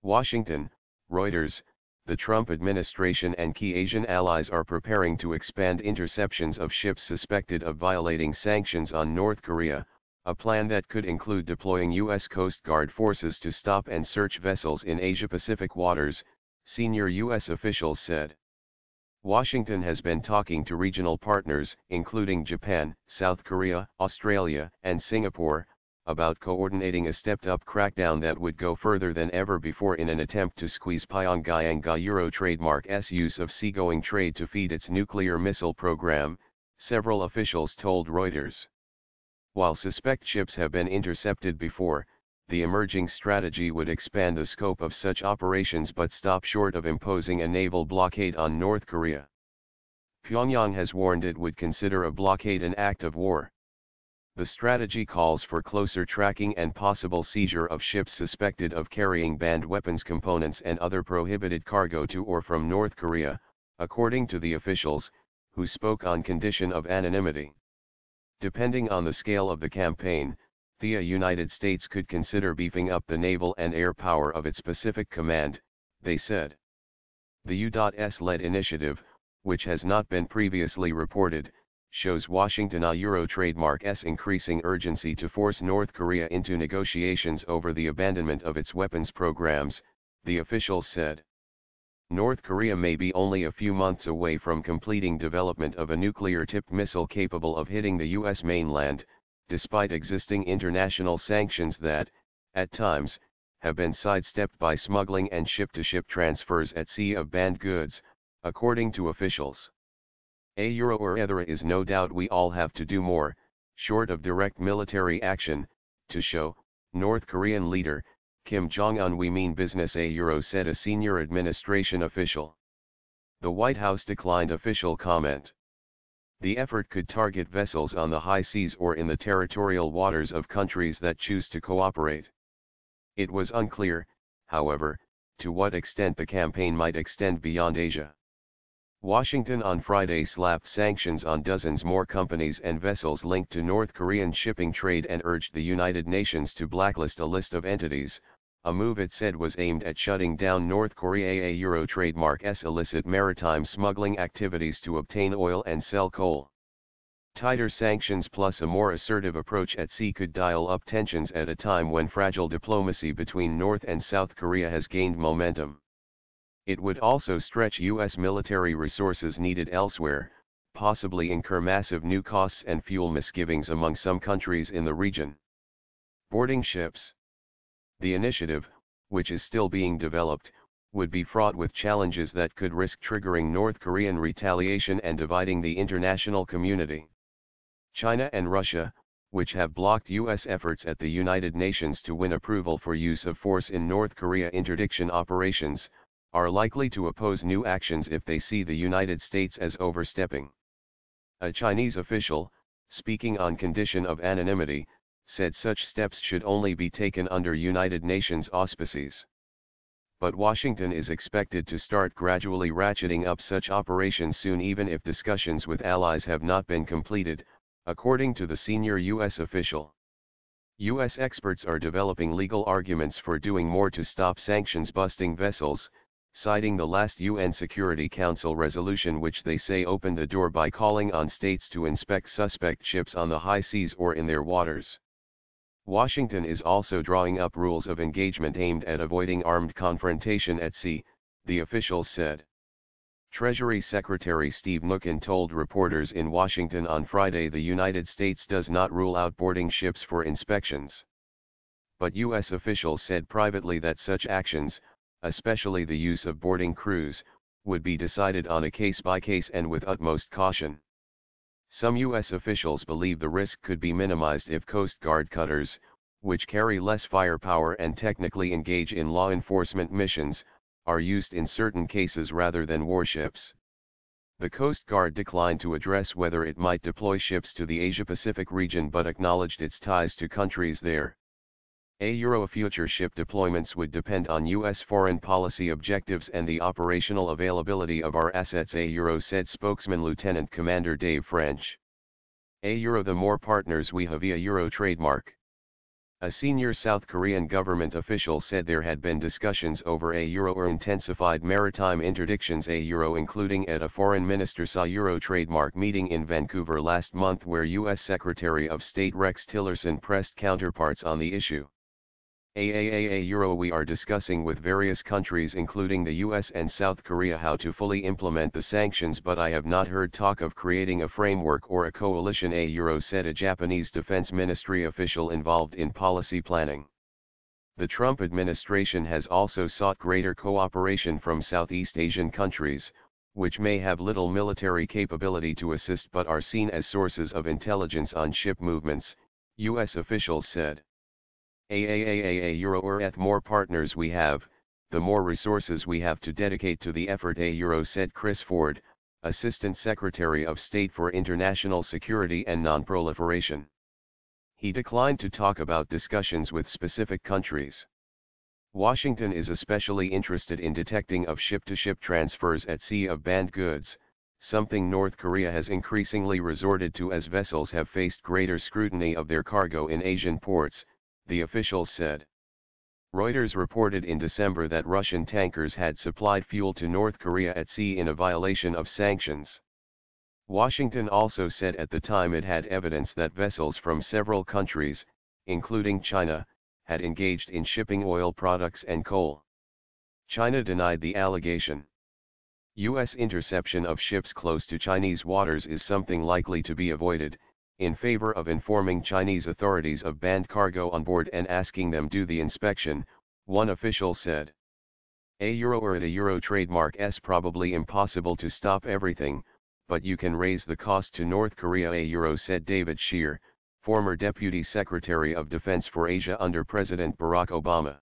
Washington, Reuters, the Trump administration and key Asian allies are preparing to expand interceptions of ships suspected of violating sanctions on North Korea, a plan that could include deploying U.S. Coast Guard forces to stop and search vessels in Asia-Pacific waters, senior U.S. officials said. Washington has been talking to regional partners, including Japan, South Korea, Australia, and Singapore, about coordinating a stepped-up crackdown that would go further than ever before in an attempt to squeeze Pyongyang's Euro trademark's use of seagoing trade to feed its nuclear missile program, several officials told Reuters. While suspect ships have been intercepted before, the emerging strategy would expand the scope of such operations but stop short of imposing a naval blockade on North Korea. Pyongyang has warned it would consider a blockade an act of war. The strategy calls for closer tracking and possible seizure of ships suspected of carrying banned weapons components and other prohibited cargo to or from North Korea, according to the officials, who spoke on condition of anonymity. Depending on the scale of the campaign, the United States could consider beefing up the naval and air power of its Pacific Command, they said. The U.S.-led initiative, which has not been previously reported, shows Washington's Euro trademark's increasing urgency to force North Korea into negotiations over the abandonment of its weapons programs, the officials said. North Korea may be only a few months away from completing development of a nuclear-tipped missile capable of hitting the U.S. mainland, despite existing international sanctions that, at times, have been sidestepped by smuggling and ship-to-ship transfers at sea of banned goods, according to officials. A euro or other is no doubt we all have to do more, short of direct military action, to show, North Korean leader, Kim Jong-un we mean business a euro said a senior administration official. The White House declined official comment. The effort could target vessels on the high seas or in the territorial waters of countries that choose to cooperate. It was unclear, however, to what extent the campaign might extend beyond Asia. Washington on Friday slapped sanctions on dozens more companies and vessels linked to North Korean shipping trade and urged the United Nations to blacklist a list of entities, a move it said was aimed at shutting down North Korea's Euro trademark's illicit maritime smuggling activities to obtain oil and sell coal. Tighter sanctions plus a more assertive approach at sea could dial up tensions at a time when fragile diplomacy between North and South Korea has gained momentum. It would also stretch U.S. military resources needed elsewhere, possibly incur massive new costs and fuel misgivings among some countries in the region. Boarding ships. The initiative, which is still being developed, would be fraught with challenges that could risk triggering North Korean retaliation and dividing the international community. China and Russia, which have blocked U.S. efforts at the United Nations to win approval for use of force in North Korea interdiction operations, are likely to oppose new actions if they see the United States as overstepping. A Chinese official, speaking on condition of anonymity, said such steps should only be taken under United Nations auspices. But Washington is expected to start gradually ratcheting up such operations soon even if discussions with allies have not been completed, according to the senior U.S. official. U.S. experts are developing legal arguments for doing more to stop sanctions-busting vessels, citing the last UN Security Council resolution which they say opened the door by calling on states to inspect suspect ships on the high seas or in their waters. Washington is also drawing up rules of engagement aimed at avoiding armed confrontation at sea, the officials said. Treasury Secretary Steve Mnuchin told reporters in Washington on Friday the United States does not rule out boarding ships for inspections. But U.S. officials said privately that such actions, especially the use of boarding crews, would be decided on a case-by-case and with utmost caution. Some U.S. officials believe the risk could be minimized if Coast Guard cutters, which carry less firepower and technically engage in law enforcement missions, are used in certain cases rather than warships. The Coast Guard declined to address whether it might deploy ships to the Asia-Pacific region but acknowledged its ties to countries there. Future ship deployments would depend on U.S. foreign policy objectives and the operational availability of our assets, said spokesman Lieutenant Commander Dave French. The more partners we have via Euro trademark. A senior South Korean government official said there had been discussions over a euro or intensified maritime interdictions a euro including at a foreign minister saw euro trademark meeting in Vancouver last month where U.S. Secretary of State Rex Tillerson pressed counterparts on the issue. A euro we are discussing with various countries including the US and South Korea how to fully implement the sanctions, but I have not heard talk of creating a framework or a coalition a euro, said a Japanese defense ministry official involved in policy planning. The Trump administration has also sought greater cooperation from Southeast Asian countries, which may have little military capability to assist but are seen as sources of intelligence on ship movements, US officials said. The more partners we have, the more resources we have to dedicate to the effort a euro, said Chris Ford, Assistant Secretary of State for International Security and Non-Proliferation. He declined to talk about discussions with specific countries. Washington is especially interested in detecting of ship-to-ship transfers at sea of banned goods, something North Korea has increasingly resorted to as vessels have faced greater scrutiny of their cargo in Asian ports, the officials said. Reuters reported in December that Russian tankers had supplied fuel to North Korea at sea in a violation of sanctions. Washington also said at the time it had evidence that vessels from several countries, including China, had engaged in shipping oil products and coal. China denied the allegation. U.S. interception of ships close to Chinese waters is something likely to be avoided, in favor of informing Chinese authorities of banned cargo on board and asking them do the inspection, one official said. A euro trademark is probably impossible to stop everything, but you can raise the cost to North Korea a euro, said David Scheer, former Deputy Secretary of Defense for Asia under President Barack Obama.